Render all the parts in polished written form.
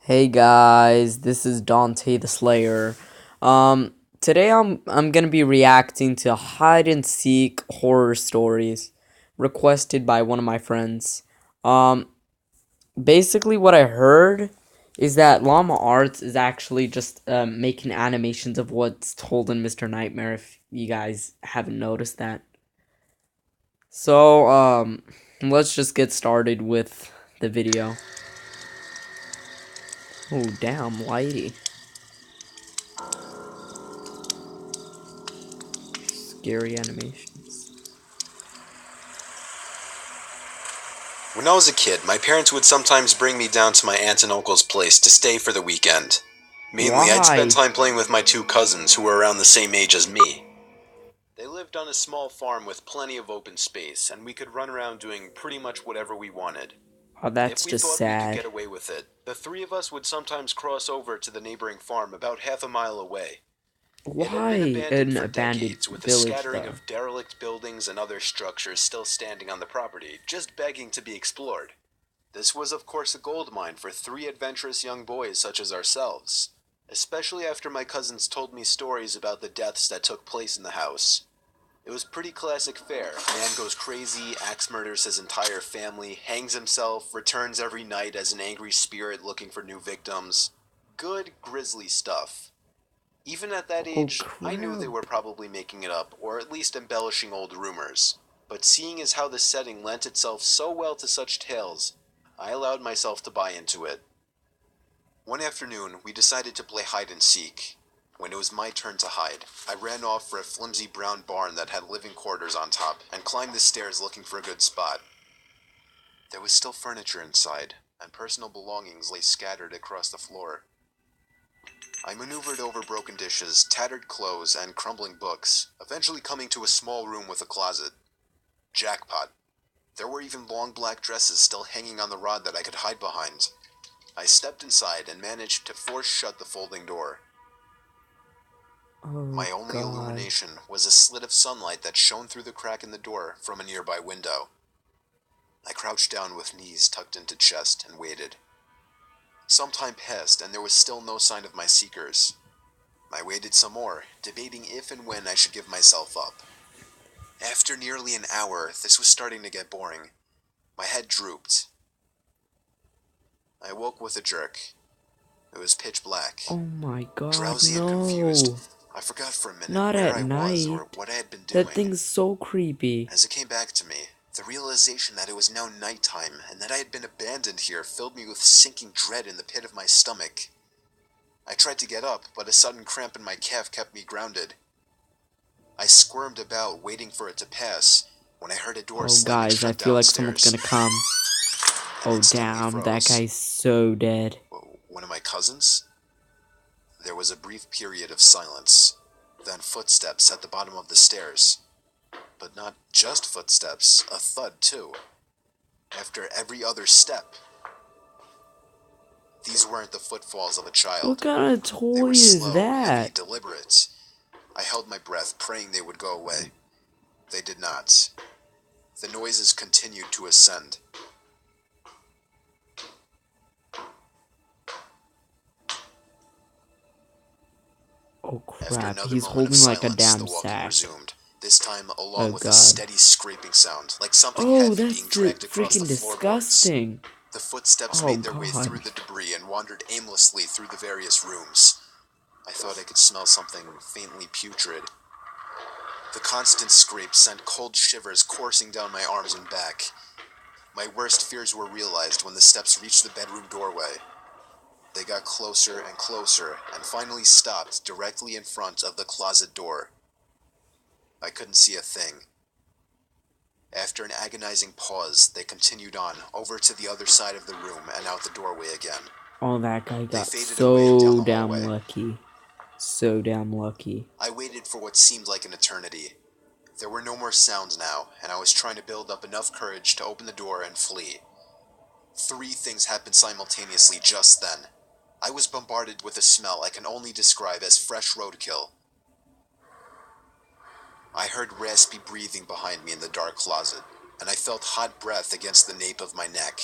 Hey guys, this is Dante the Slayer. Today I'm gonna be reacting to hide and seek horror stories requested by one of my friends. Um, Basically what I heard is that Llama Arts is actually just making animations of what's told in Mr. Nightmare. If you guys haven't noticed that, so let's just get started with the video. Oh damn, lighty. Scary animations. When I was a kid, my parents would sometimes bring me down to my aunt and uncle's place to stay for the weekend. Mainly, I'd spend Why? time playing with my two cousins who were around the same age as me. They lived on a small farm with plenty of open space, and we could run around doing pretty much whatever we wanted. Oh, If that's we just thought we could sad. get away with it, the three of us would sometimes cross over to the neighboring farm about half a mile away. It had been Why abandoned an for abandoned decades, with a village scattering though? of derelict buildings and other structures still standing on the property, just begging to be explored. This was, of course, a gold mine for three adventurous young boys such as ourselves, especially after my cousins told me stories about the deaths that took place in the house. It was pretty classic fare. Man goes crazy, axe murders his entire family, hangs himself, returns every night as an angry spirit looking for new victims. Good, grisly stuff. Even at that Oh age, I knew they crap. were probably making it up, or at least embellishing old rumors. But seeing as how the setting lent itself so well to such tales, I allowed myself to buy into it. One afternoon, we decided to play hide and seek. When it was my turn to hide, I ran off for a flimsy brown barn that had living quarters on top and climbed the stairs looking for a good spot. There was still furniture inside, and personal belongings lay scattered across the floor. I maneuvered over broken dishes, tattered clothes, and crumbling books, eventually coming to a small room with a closet. Jackpot. There were even long black dresses still hanging on the rod that I could hide behind. I stepped inside and managed to force shut the folding door. Oh My only god. illumination was a slit of sunlight that shone through the crack in the door from a nearby window. I crouched down with knees tucked into chest and waited. Some time passed and there was still no sign of my seekers. I waited some more, debating if and when I should give myself up. After nearly an hour, this was starting to get boring. My head drooped. I awoke with a jerk. It was pitch black. Oh my god, Drowsy and confused, no. I forgot for a minute Not where at I was or night. what I had been That doing. thing's so creepy. As it came back to me, the realization that it was now nighttime and that I had been abandoned here filled me with sinking dread in the pit of my stomach. I tried to get up, but a sudden cramp in my calf kept me grounded. I squirmed about, waiting for it to pass, when I heard a door Oh slamming guys, I shut feel like someone's downstairs. gonna come. I Oh instantly damn, that froze. guy's so dead. One of my cousins? There was a brief period of silence, then footsteps at the bottom of the stairs. But not just footsteps, a thud too. After every other step, these weren't the footfalls of a What child. kind of They toy were is slow, heavy, that? deliberate. I held my breath, praying they would go away. They did not. The noises continued to ascend. Oh After crap, another he's moment of holding like a silence, the damn walking sack. resumed, this time Oh along with a god. steady scraping sound, like something Oh, heavy that's being dragged across the freaking floorboards. disgusting. The footsteps Oh made their way god. through the debris and wandered aimlessly through the various rooms. I thought I could smell something faintly putrid. The constant scrape sent cold shivers coursing down my arms and back. My worst fears were realized when the steps reached the bedroom doorway. They got closer and closer and finally stopped directly in front of the closet door. I couldn't see a thing. After an agonizing pause, they continued on, over to the other side of the room and out the doorway again. Oh, that guy They got faded away and down so the damn hallway. lucky. So damn lucky. I waited for what seemed like an eternity. There were no more sounds now, and I was trying to build up enough courage to open the door and flee. Three things happened simultaneously just then. I was bombarded with a smell I can only describe as fresh roadkill. I heard raspy breathing behind me in the dark closet, and I felt hot breath against the nape of my neck.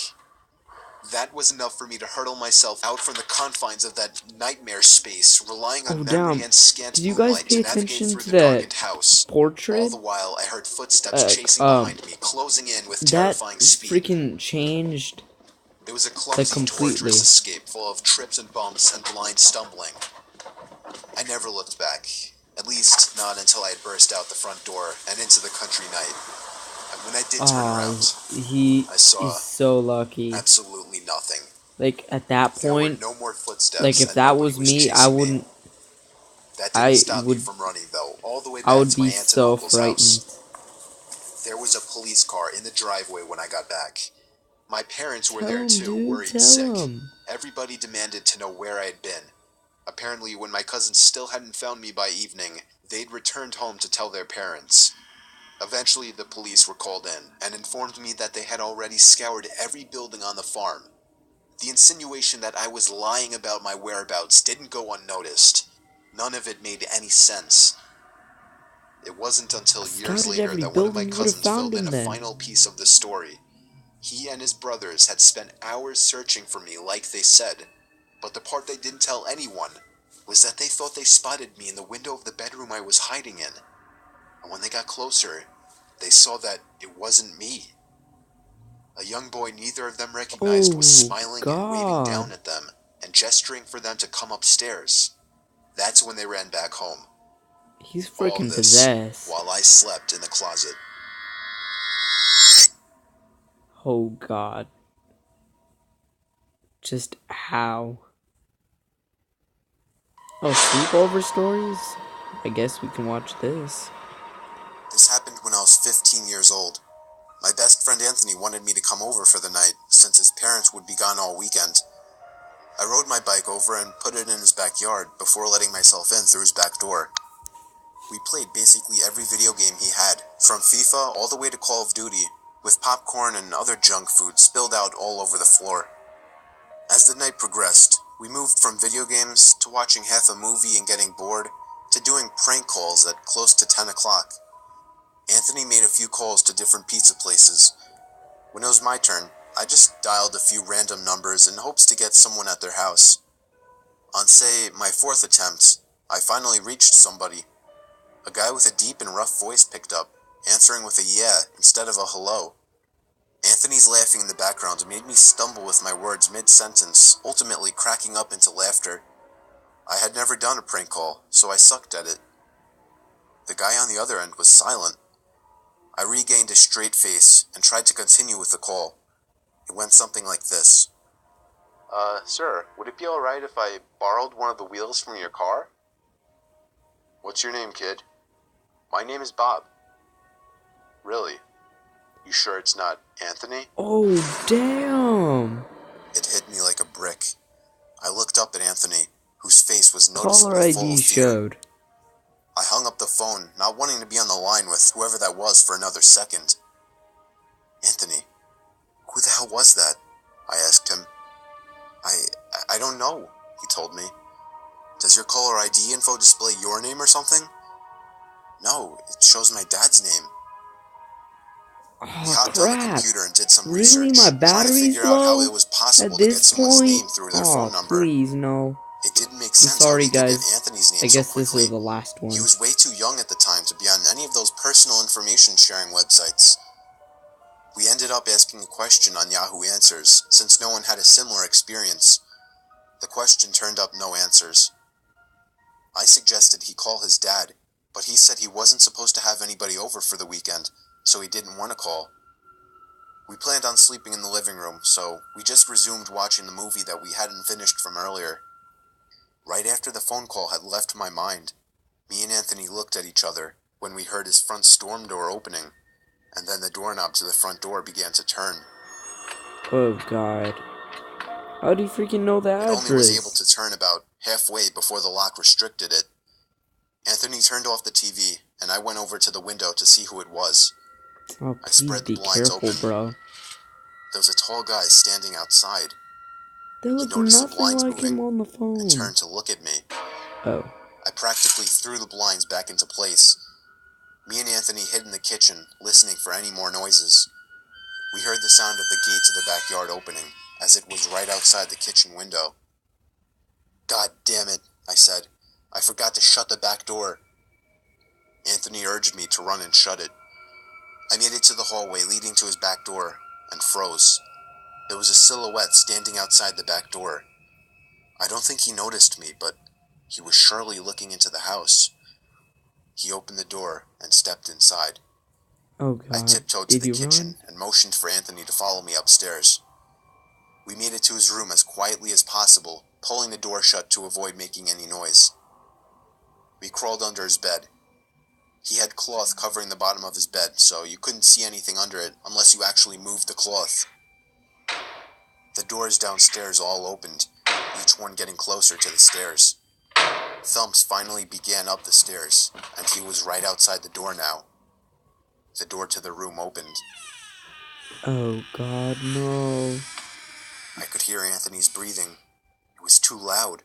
That was enough for me to hurtle myself out from the confines of that nightmare space, relying Oh on memory damn! and scant Did you guys moonlight pay to navigate attention through to the that darkened house. All portrait? the while, I heard footsteps Uh, chasing um, behind me, closing in with that terrifying speed. freaking changed It was a like clumsy, torturous completely. escape full of trips and bumps and blind stumbling. I never looked back, at least not until I had burst out the front door and into the country night. And when I did turn Ah, around, he I is saw so lucky. absolutely nothing. Like at that There were point, no more like footsteps if and that nobody was was me, I chasing me. wouldn't. That didn't I stop me would. from running, though, all the way I back would to my be aunt and so uncle's frightened. house. There was a police car in the driveway when I got back. My parents were Tell there him, too, dude. worried Tell sick. him. Everybody demanded to know where I had been. Apparently, when my cousins still hadn't found me by evening, they'd returned home to tell their parents. Eventually, the police were called in and informed me that they had already scoured every building on the farm. The insinuation that I was lying about my whereabouts didn't go unnoticed. None of it made any sense. It wasn't until years Scouted later every that one of my building. You would have cousins found filled in him a then. final piece of the story. He and his brothers had spent hours searching for me like they said, but the part they didn't tell anyone was that they thought they spotted me in the window of the bedroom I was hiding in. And when they got closer, they saw that it wasn't me. A young boy neither of them recognized was Oh smiling and waving down God. at them and gesturing for them to come upstairs. That's when they ran back home. He's All of freaking this possessed. while I slept in the closet. Oh God. Just how? Oh, sleepover stories? I guess we can watch this. This happened when I was 15 years old. My best friend Anthony wanted me to come over for the night since his parents would be gone all weekend. I rode my bike over and put it in his backyard before letting myself in through his back door. We played basically every video game he had, from FIFA all the way to Call of Duty, with popcorn and other junk food spilled out all over the floor. As the night progressed, we moved from video games to watching half a movie and getting bored, to doing prank calls at close to 10 o'clock. Anthony made a few calls to different pizza places. When it was my turn, I just dialed a few random numbers in hopes to get someone at their house. On, say, my fourth attempt, I finally reached somebody. A guy with a deep and rough voice picked up, answering with a yeah instead of a hello. Anthony's laughing in the background made me stumble with my words mid-sentence, ultimately cracking up into laughter. I had never done a prank call, so I sucked at it. The guy on the other end was silent. I regained a straight face and tried to continue with the call. It went something like this. Sir, would it be alright if I borrowed one of the wheels from your car? What's your name, kid? My name is Bob. Really? You sure it's not Anthony? Oh damn. It hit me like a brick. I looked up at Anthony, whose face was Caller noticeably full ID of fear. showed. I hung up the phone, not wanting to be on the line with whoever that was for another second. Anthony, who the hell was that? I asked him. I don't know, he told me. Does your caller ID info display your name or something? No, it shows my dad's name. He Oh hopped on the crap. computer and did some Really? My research, trying to battery's figure out how low? it was At possible to get this someone's point? name through their phone Oh, number. please, no. It didn't make I'm sense how sorry, he could get guys. Anthony's name I so guess this quickly. is the last one. He was way too young at the time to be on any of those personal information sharing websites. We ended up asking a question on Yahoo Answers, since no one had a similar experience. The question turned up no answers. I suggested he call his dad, but he said he wasn't supposed to have anybody over for the weekend, so he didn't want to call. We planned on sleeping in the living room, so we just resumed watching the movie that we hadn't finished from earlier. Right after the phone call had left my mind, me and Anthony looked at each other when we heard his front storm door opening, and then the doorknob to the front door began to turn. Oh god. How do you freaking know the It only was able address? to turn about halfway before the lock restricted it. Anthony turned off the TV, and I went over to the window to see who it was. Oh, I please spread the be blinds careful, open. bro. There was a tall guy standing outside. They He look noticed the nothing blinds like him moving on the and phone. turned to look at me. Oh. I practically threw the blinds back into place. Me and Anthony hid in the kitchen, listening for any more noises. We heard the sound of the gate to the backyard opening. as it was right outside the kitchen window. "God damn it," I said. "I forgot to shut the back door." Anthony urged me to run and shut it. I made it to the hallway leading to his back door and froze. There was a silhouette standing outside the back door. I don't think he noticed me, but he was surely looking into the house. He opened the door and stepped inside. Oh I God. tiptoed to Did the you kitchen run? and motioned for Anthony to follow me upstairs. We made it to his room as quietly as possible, pulling the door shut to avoid making any noise. We crawled under his bed. He had cloth covering the bottom of his bed, so you couldn't see anything under it unless you actually moved the cloth. The doors downstairs all opened, each one getting closer to the stairs. Thumps finally began up the stairs, and he was right outside the door now. The door to the room opened. Oh God, no. I could hear Anthony's breathing. It was too loud.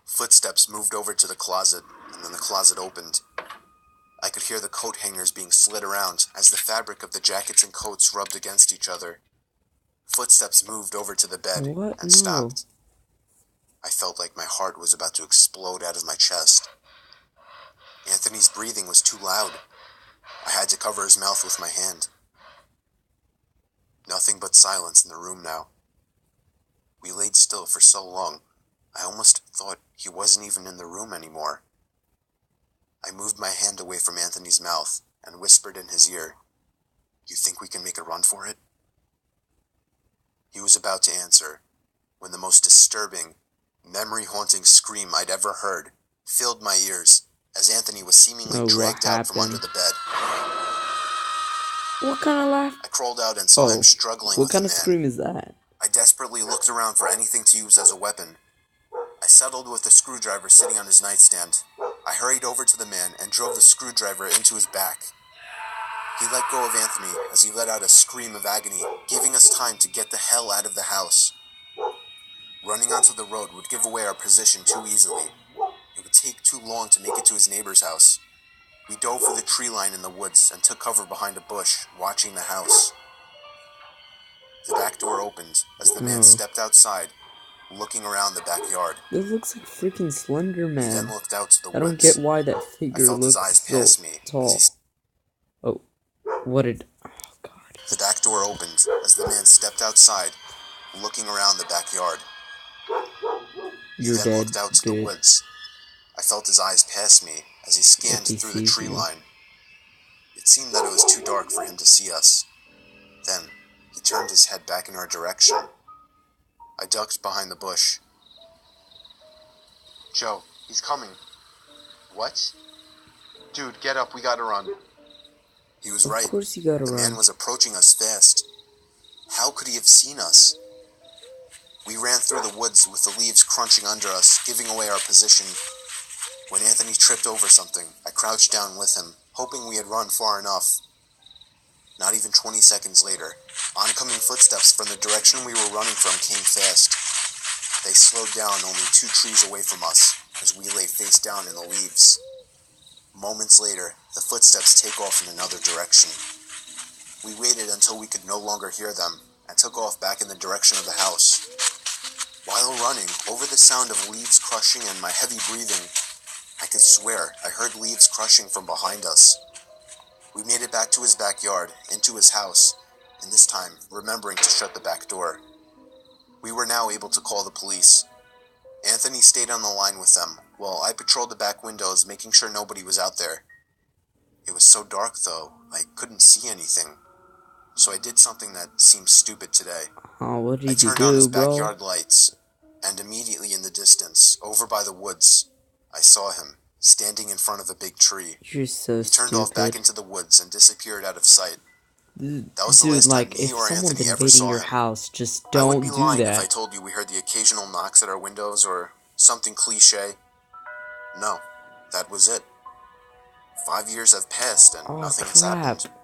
Footsteps moved over to the closet, and then the closet opened. I could hear the coat hangers being slid around as the fabric of the jackets and coats rubbed against each other. Footsteps moved over to the bed What? and No. stopped. I felt like my heart was about to explode out of my chest. Anthony's breathing was too loud. I had to cover his mouth with my hand. Nothing but silence in the room now. We laid still for so long, I almost thought he wasn't even in the room anymore. I moved my hand away from Anthony's mouth and whispered in his ear, "You think we can make a run for it?" He was about to answer when the most disturbing, memory-haunting scream I'd ever heard filled my ears as Anthony was seemingly Oh, what dragged out from under happened? the bed. What kind of laugh? I crawled out and saw him Oh, struggling what with the kind of man. scream is that? I desperately looked around for anything to use as a weapon. I settled with the screwdriver sitting on his nightstand. I hurried over to the man and drove the screwdriver into his back. He let go of Anthony as he let out a scream of agony, giving us time to get the hell out of the house. Running onto the road would give away our position too easily. It would take too long to make it to his neighbor's house. We dove for the tree line in the woods and took cover behind a bush, watching the house. The back door opened as the man Oh, stepped outside, looking around the backyard. this looks like freaking Slender He then Man. looked out to the I don't get woods. why that I figure felt his looks eyes so pass me as tall. Oh, what did... Oh, God. the back door opened as the man stepped outside, looking around the backyard. He You're then dead, looked out to the dude. woods. I felt his eyes pass me as he scanned If he through the sees tree you. line. It seemed that it was too dark for him to see us. Then, he turned his head back in our direction. I ducked behind the bush. "Joe, he's coming." "What?" "Dude, get up, we gotta run." He was Of right. course you gotta The man run. was approaching us fast. How could he have seen us? We ran through the woods with the leaves crunching under us, giving away our position. When Anthony tripped over something, I crouched down with him, hoping we had run far enough. Not even 20 seconds later, oncoming footsteps from the direction we were running from came fast. They slowed down only 2 trees away from us, as we lay face down in the leaves. Moments later, the footsteps take off in another direction. We waited until we could no longer hear them, and took off back in the direction of the house. While running, over the sound of leaves crushing and my heavy breathing, I could swear I heard leaves crushing from behind us. We made it back to his backyard, into his house, and this time remembering to shut the back door. We were now able to call the police. Anthony stayed on the line with them, while I patrolled the back windows, making sure nobody was out there. It was so dark, though, I couldn't see anything. So I did something that seems stupid today. Oh, what I did you turned on his do, bro? backyard lights, and immediately in the distance, over by the woods, I saw him, standing in front of a big tree. You're so He turned off back stupid. into the woods and disappeared out of sight. That was the Dude, last time like, me if or someone's Anthony ever invading saw your him. house, just I would be don't do lying if I that. told you we heard the occasional knocks at our windows or something cliche. No, that was it. 5 years have passed and Oh, nothing has crap. happened.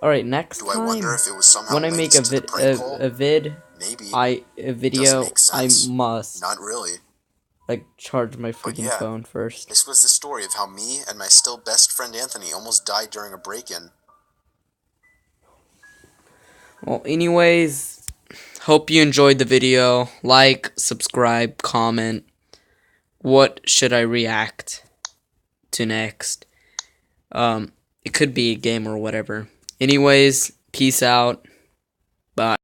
Alright, next Do I wonder time, if it was somehow when I make linked to the prank call? a Maybe. Does it video, make I sense? must, Not really. like, charge my But freaking yeah, phone first. this was the story of how me and my still best friend Anthony almost died during a break-in. Well, anyways, Hope you enjoyed the video. Like, subscribe, comment. What should I react to next? It could be a game or whatever. Anyways, peace out.